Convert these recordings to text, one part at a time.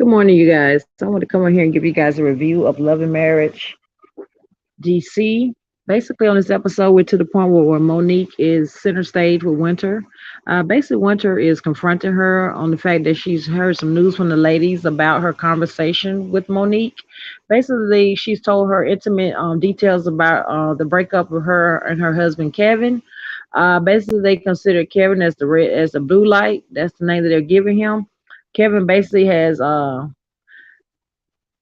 Good morning, you guys. I want to come on here and give you guys a review of Love and Marriage DC. Basically, on this episode, we're to the point where Monique is center stage with Winter. Basically, Winter is confronting her on the fact that she's heard some news from the ladies about her conversation with Monique. Basically, she's told her intimate details about the breakup of her and her husband Kevin. Basically, they consider Kevin as the blue light. That's the name that they're giving him. Kevin basically has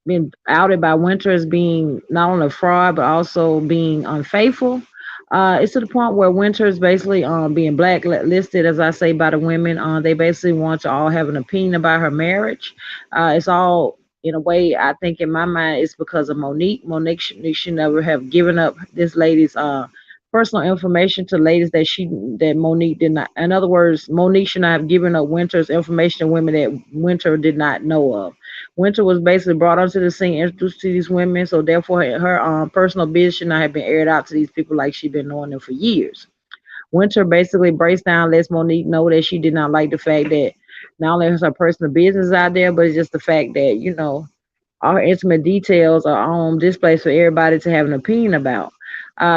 been outed by Winter as being not only a fraud but also being unfaithful. It's to the point where Winter is basically being blacklisted, as I say, by the women. They basically want to all have an opinion about her marriage. It's all in a way. I think in my mind, it's because of Monique. Monique should never have given up this lady's personal information to ladies that Monique did not. In other words, Monique should not have given up Winter's information to women that Winter did not know of. Winter was basically brought onto the scene, introduced to these women, so therefore her personal business should not have been aired out to these people like she'd been knowing them for years. Winter basically breaks down, lets Monique know that she did not like the fact that not only is her personal business out there, but it's just the fact that, all her intimate details are on display for everybody to have an opinion about.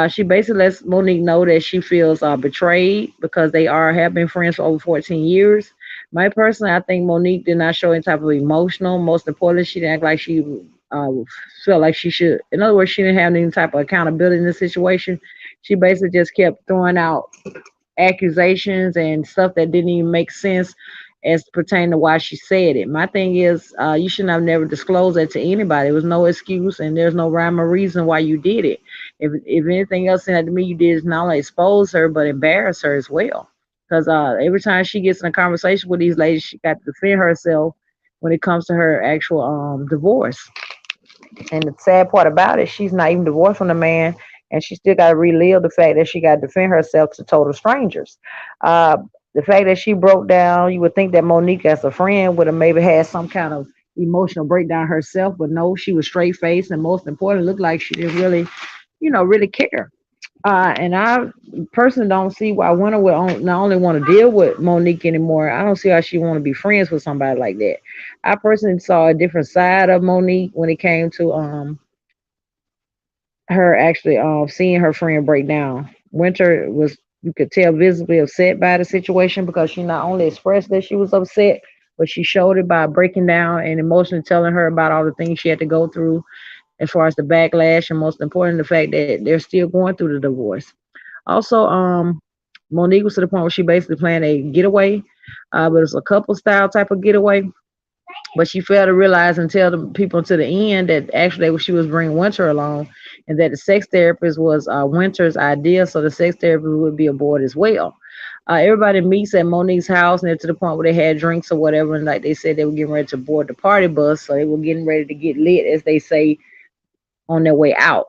She basically lets Monique know that she feels betrayed because they have been friends for over 14 years. My personally, I think Monique did not show any type of emotional. Most importantly, she didn't act like she uh, felt like she should. In other words, she didn't have any type of accountability in the situation. She basically just kept throwing out accusations and stuff that didn't even make sense as pertaining to why she said it. My thing is, you should have never disclosed that to anybody. There was no excuse, and there's no rhyme or reason why you did it. If anything else that to me you did is not only expose her but embarrass her as well. Because every time she gets in a conversation with these ladies, she got to defend herself when it comes to her actual divorce. And the sad part about it, she's not even divorced from the man, and she still got to relive the fact that she got to defend herself to total strangers. Uh, the fact that she broke down, you would think that Monique, as a friend, would have maybe had some kind of emotional breakdown herself, but no, she was straight faced, and most importantly, looked like she didn't really, really care. And I personally don't see why Winter would not only want to deal with Monique anymore. I don't see how she want to be friends with somebody like that. I personally saw a different side of Monique when it came to her actually seeing her friend break down. Winter was, you could tell, visibly upset by the situation because she not only expressed that she was upset, but she showed it by breaking down and emotionally telling her about all the things she had to go through as far as the backlash, and most important, the fact that they're still going through the divorce. Also, Monique was to the point where she basically planned a getaway, but it's a couple style type of getaway. But she failed to realize and tell the people to the end that actually she was bringing Winter along, and that the sex therapist was Winter's idea, so the sex therapist would be aboard as well. Everybody meets at Monique's house, and they're to the point where they had drinks or whatever, and like they said, they were getting ready to board the party bus, so they were getting ready to get lit, as they say, on their way out.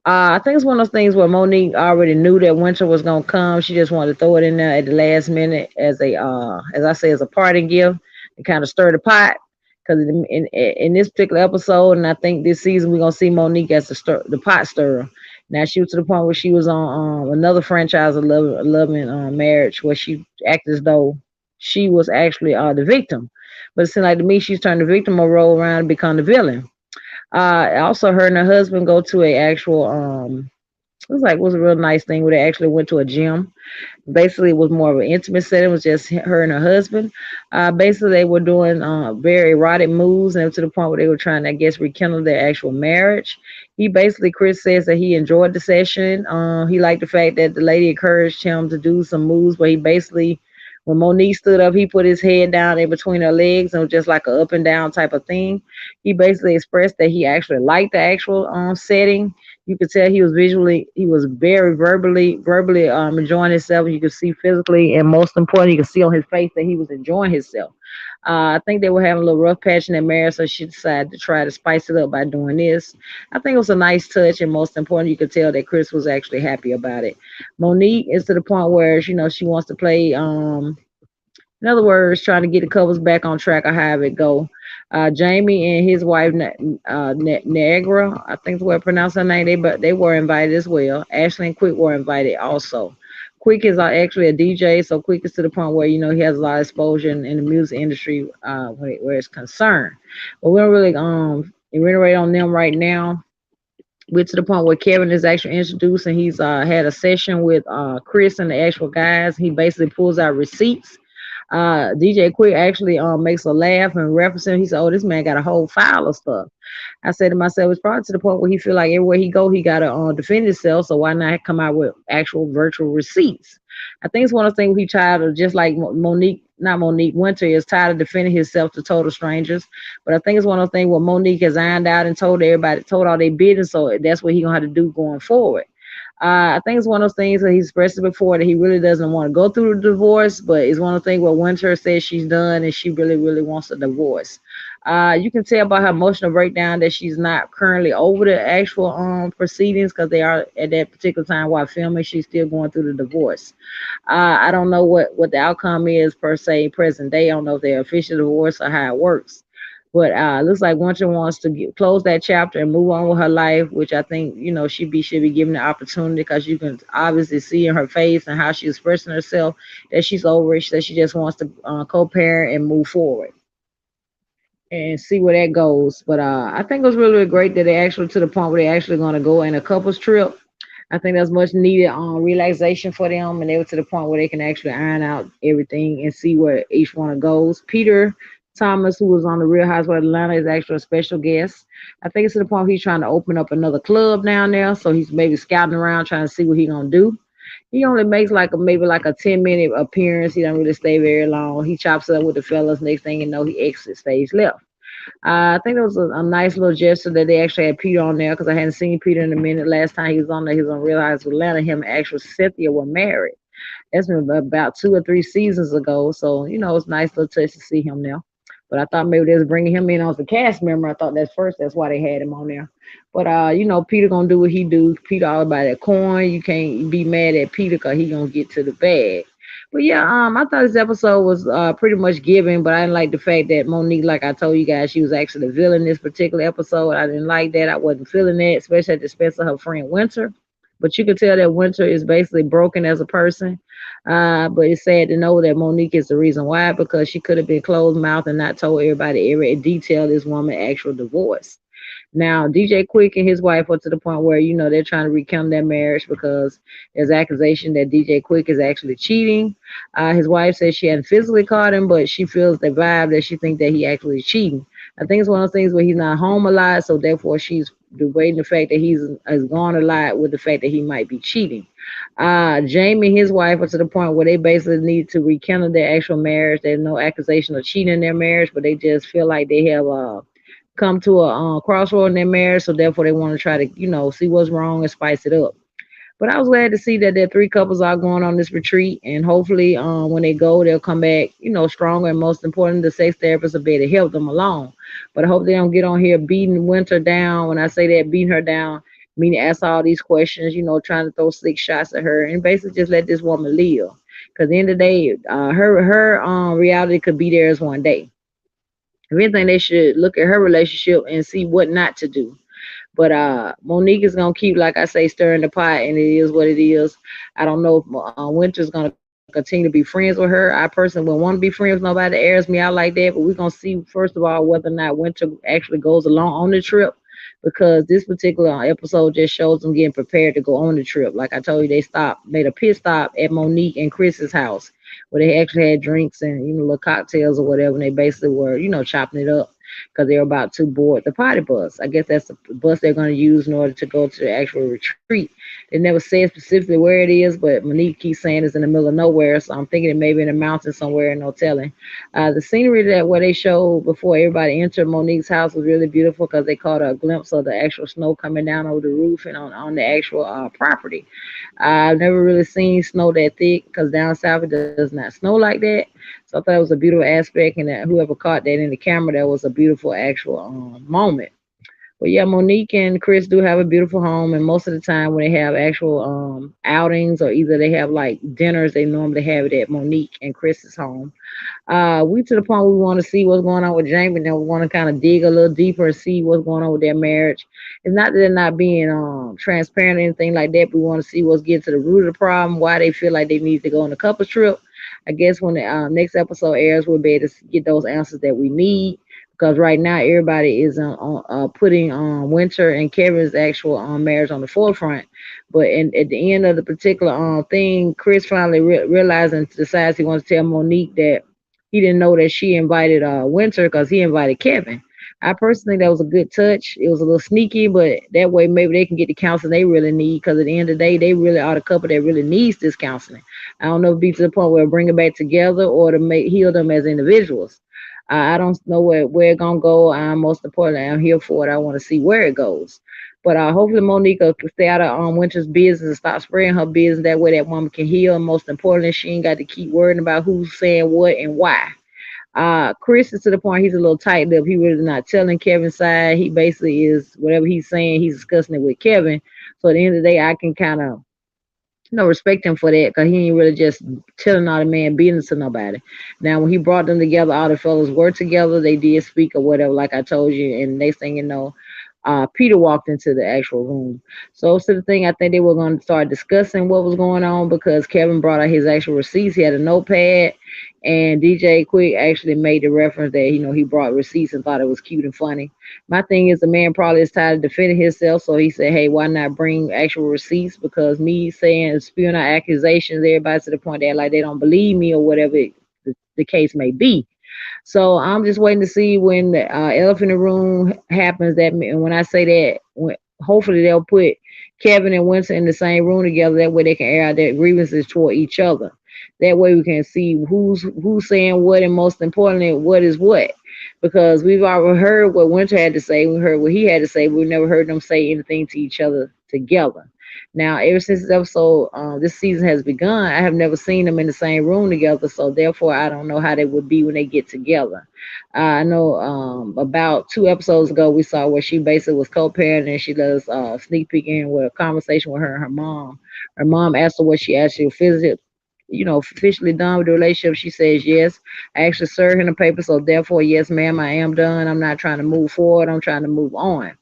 I think it's one of those things where Monique already knew that Winter was gonna come. She just wanted to throw it in there at the last minute as as I say, as a parting gift and kind of stir the pot. Because in this particular episode, and I think this season, we're gonna see Monique as the pot stirrer. Now she was to the point where she was on another franchise of loving marriage, where she acted as though she was actually the victim. But it seemed like to me she's turned the victim or roll around and become the villain. Also, her and her husband go to a actual it was a real nice thing where they actually went to a gym. Basically, it was more of an intimate setting. It was just her and her husband. Basically, they were doing very erotic moves, and to the point where they were trying to, I guess, rekindle their actual marriage. Chris says that he enjoyed the session. He liked the fact that the lady encouraged him to do some moves where he basically, when Monique stood up, he put his head down in between her legs, and it was just like a up and down type of thing. He basically expressed that he actually liked the actual setting. You could tell he was very verbally enjoying himself. You could see physically, and most importantly, you could see on his face that he was enjoying himself. I think they were having a little rough patch in their marriage, so she decided to try to spice it up by doing this. I think it was a nice touch, and most important, you could tell that Chris was actually happy about it. Monique is to the point where she wants to play. In other words, trying to get the couples back on track or however it go. Jamie and his wife Negra, I think the way I pronounce her name, they were invited as well. Ashley and Quick were invited also. Quick is actually a DJ, so Quick is to the point where he has a lot of exposure in the music industry where it's concerned. But we don't really reiterate on them right now. We're to the point where Kevin is actually introduced, and he's had a session with Chris and the actual guys. He basically pulls out receipts. DJ Quick actually makes a laugh and referencing. He said, "Oh, this man got a whole file of stuff." I said to myself, it's probably to the point where he feel like everywhere he go, he gotta defend himself. So why not come out with actual virtual receipts? I think it's one of the things he tired of, just like Monique, not Monique Winter is tired of defending himself to total strangers. But I think it's one of the things where Monique has ironed out and told everybody, told all their business. So that's what he gonna have to do going forward. I think it's one of those things that he's expressed it before that he really doesn't want to go through the divorce, but it's one of the things where Winter says she's done and she really, really wants a divorce. You can tell by her emotional breakdown that she's not currently over the actual proceedings because they are at that particular time while filming. She's still going through the divorce. I don't know what the outcome is per se present day. I don't know if they're official divorce or how it works. But looks like Winter wants to close that chapter and move on with her life, which I think she should be given the opportunity because you can obviously see in her face and how she's expressing herself that she's over it. That she just wants to co-parent and move forward and see where that goes. But I think it was really, really great that they actually to the point where they actually going to go in a couples trip. I think that's much needed relaxation for them, and they were to the point where they can actually iron out everything and see where each one goes. Peter Thomas, who was on the Real Housewives of Atlanta, is actually a special guest. I think it's to the point where he's trying to open up another club down there, so he's maybe scouting around trying to see what he's gonna do. He only makes like maybe like a 10-minute appearance. He don't really stay very long. He chops it up with the fellas. Next thing you know, he exits stage left. I think it was a nice little gesture that they actually had Peter on there because I hadn't seen Peter in a minute. Last time he was on there, he was on Real Housewives of Atlanta. Him and actual Cynthia were married. That's been about 2 or 3 seasons ago. So, it's a nice little touch to see him now. But I thought maybe they was bringing him in as a cast member. I thought that's why they had him on there. But Peter gonna do what he do. Peter all about that coin. You can't be mad at Peter because he gonna get to the bag. But yeah, I thought this episode was pretty much giving, but I didn't like the fact that Monique, like I told you guys, she was actually the villain in this particular episode. I didn't like that. I wasn't feeling that, especially at the expense of her friend Winter. But you could tell that Winter is basically broken as a person. But it's sad to know that Monique is the reason why, because she could have been closed mouth and not told everybody every detail of this woman's actual divorce. Now, DJ Quick and his wife are to the point where, they're trying to recount their marriage because there's accusation that DJ Quick is actually cheating. His wife says she hadn't physically caught him, but she feels the vibe that she thinks that he actually is cheating. I think it's one of those things where he's not home a lot, so therefore she's debating the fact that he's has gone a lot with the fact that he might be cheating. Jamie and his wife are to the point where they basically need to rekindle their actual marriage. There's no accusation of cheating in their marriage, but they just feel like they have come to a crossroad in their marriage, so therefore they want to try to, see what's wrong and spice it up. But I was glad to see that there are three couples are going on this retreat, and hopefully, when they go, they'll come back, stronger. And most important, the sex therapists will be able to help them along. But I hope they don't get on here beating Winter down. When I say that, beating her down, meaning ask all these questions, trying to throw slick shots at her, and basically just let this woman live. Because at the end of the day, her reality could be theirs one day. If anything, they should look at her relationship and see what not to do. But Monique is gonna keep, like I say, stirring the pot, and it is what it is. I don't know if Winter's gonna continue to be friends with her. I personally wouldn't want to be friends with nobody that airs me out like that. But we're gonna see first of all whether or not Winter actually goes along on the trip, because this particular episode just shows them getting prepared to go on the trip. Like I told you, they made a pit stop at Monique and Chris's house where they actually had drinks and little cocktails or whatever, and they basically were chopping it up because they were about to board the party bus. I guess that's the bus they're going to use in order to go to the actual retreat. They never said specifically where it is, but Monique keeps saying it's in the middle of nowhere, so I'm thinking it may be in the mountains somewhere, no telling. The scenery that where they showed before everybody entered Monique's house was really beautiful because they caught a glimpse of the actual snow coming down over the roof and on the actual property. I've never really seen snow that thick because down south it does not snow like that. So I thought it was a beautiful aspect, and that whoever caught that in the camera, that was a beautiful actual moment. But yeah, Monique and Chris do have a beautiful home, and most of the time when they have actual outings or either they have like dinners, they normally have it at Monique and Chris's home. We to the point we want to see what's going on with Jamie. Now we want to kind of dig a little deeper and see what's going on with their marriage. It's not that they're not being transparent or anything like that. But we want to see what's getting to the root of the problem, why they feel like they need to go on a couple trip. I guess when the next episode airs, we'll be able to get those answers that we need. Because right now everybody is putting Winter and Kevin's actual marriage on the forefront. But at the end of the particular thing, Chris finally realized and decides he wants to tell Monique that he didn't know that she invited Winter because he invited Kevin. I personally think that was a good touch. It was a little sneaky, but that way maybe they can get the counseling they really need. Because at the end of the day, they really are the couple that really needs this counseling. I don't know if it be to the point where it bring it back together or to make heal them as individuals. I don't know where it gonna go. I'm most importantly, I'm here for it. I want to see where it goes. But hopefully Monica can stay out of Winter's business and stop spreading her business. That way that woman can heal. And most importantly, she ain't got to keep worrying about who's saying what and why. Chris is to the point he's a little tight lipped. He really not telling Kevin's side. He basically is whatever he's saying, he's discussing it with Kevin. So at the end of the day, I can kind of respect him for that because he ain't really just telling all the man business to nobody. Now, when he brought them together, all the fellas were together. They did speak or whatever, like I told you. And next thing you know, Peter walked into the actual room. So, to the thing, I think they were going to start discussing what was going on because Kevin brought out his actual receipts. He had a notepad, and DJ Quick actually made the reference that he brought receipts and thought it was cute and funny. My thing is, the man probably is tired of defending himself, so he said, "Hey, why not bring actual receipts? Because me saying spewing out accusations, everybody to the point that like they don't believe me or whatever the case may be." So I'm just waiting to see when the elephant in the room happens. And when I say that, hopefully they'll put Kevin and Winston in the same room together. That way they can air out their grievances toward each other. That way we can see who's saying what, and most importantly, what is what. Because we've already heard what Winter had to say, we heard what he had to say. We've never heard them say anything to each other together. Now, ever since this episode, this season has begun, I have never seen them in the same room together. So therefore, I don't know how they would be when they get together. I know about 2 episodes ago we saw where she basically was co-parenting and she let us sneak peek in with a conversation with her and her mom. Her mom asked her what she actually physically officially done with the relationship. She says yes. I actually served in the paper, so therefore, yes, ma'am, I am done. I'm not trying to move forward. I'm trying to move on.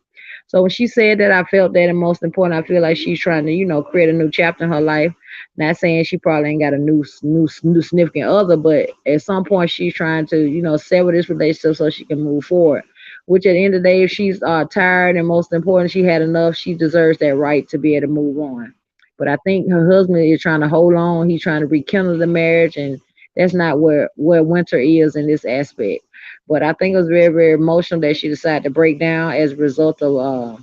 So when she said that, I felt that, and most important, I feel like she's trying to, create a new chapter in her life. Not saying she probably ain't got a new significant other, but at some point she's trying to, sever this relationship so she can move forward. Which at the end of the day, if she's tired and most important, she had enough, she deserves that right to be able to move on. But I think her husband is trying to hold on. He's trying to rekindle the marriage, and that's not where Winter is in this aspect. But I think it was very, very emotional that she decided to break down as a result of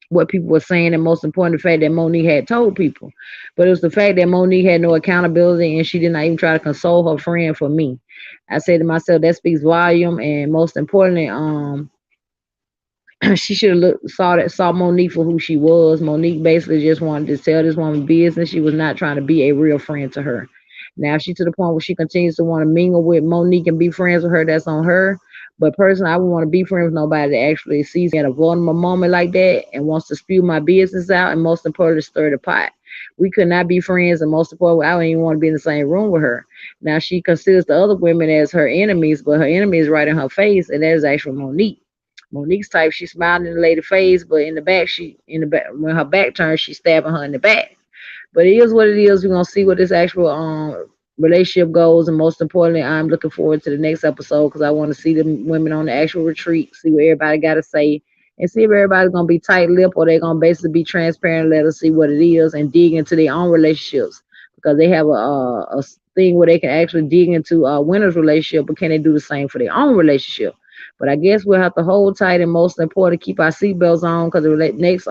what people were saying, and most important, the fact that Monique had told people. But it was the fact that Monique had no accountability and she did not even try to console her friend for me. I said to myself, that speaks volume, and most importantly, she should have saw Monique for who she was. Monique basically just wanted to tell this woman business. She was not trying to be a real friend to her. Now, if she to the point where she continues to want to mingle with Monique and be friends with her, that's on her. But personally, I wouldn't want to be friends with nobody that actually sees me at a vulnerable moment like that and wants to spew my business out, and most importantly, stir the pot. We could not be friends, and most importantly, I don't even want to be in the same room with her. Now, she considers the other women as her enemies, but her enemy is right in her face, and that is actually Monique. Monique's type, she smiled in the lady's face, but in the back when her back turns, she's stabbing her in the back. But it is what it is. We're gonna see what this actual relationship goes, and most importantly, I'm looking forward to the next episode because I want to see the women on the actual retreat, see what everybody got to say, and see if everybody's gonna be tight lipped or they're gonna basically be transparent, let us see what it is, and dig into their own relationships because they have a thing where they can actually dig into Winter's relationship, but can they do the same for their own relationship? But I guess we'll have to hold tight, and most important, keep our seatbelts on because the next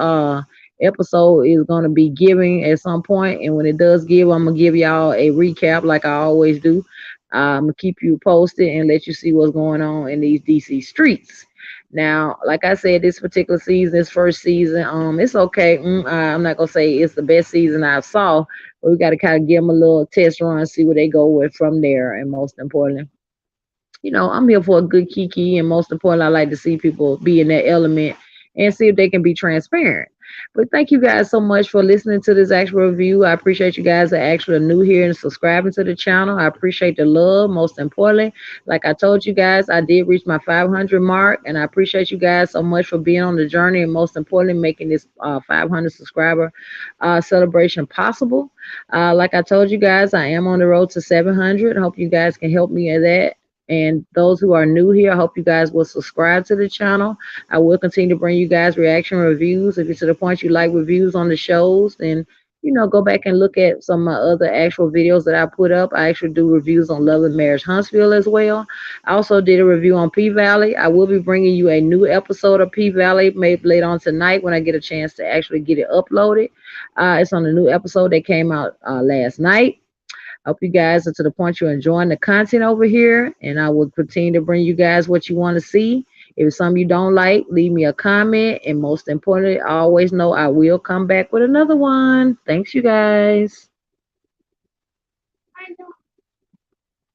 episode is going to be giving at some point, and when it does give, I'm gonna give y'all a recap like I always do. I'm gonna keep you posted and let you see what's going on in these DC streets. Now, like I said, this particular season, this first season, it's okay. I'm not gonna say it's the best season I've saw, but we got to kind of give them a little test run, see where they go with from there, and most importantly, I'm here for a good kiki, and most importantly, I like to see people be in their element and see if they can be transparent. But thank you guys so much for listening to this actual review. I appreciate you guys that actually are new here and subscribing to the channel. I appreciate the love. Most importantly, like I told you guys, I did reach my 500 mark, and I appreciate you guys so much for being on the journey, and most importantly, making this 500 subscriber celebration possible. Like I told you guys, I am on the road to 700. I hope you guys can help me in that. And those who are new here, I hope you guys will subscribe to the channel. I will continue to bring you guys reaction reviews. If it's to the point you like reviews on the shows, then go back and look at some of my other actual videos that I put up. I actually do reviews on Love and Marriage Huntsville as well. I also did a review on P Valley. I will be bringing you a new episode of P Valley maybe later on tonight when I get a chance to actually get it uploaded. It's on a new episode that came out last night. I hope you guys are to the point you're enjoying the content over here, and I will continue to bring you guys what you want to see. If it's something you don't like, leave me a comment, and most importantly, always know I will come back with another one. Thanks, you guys.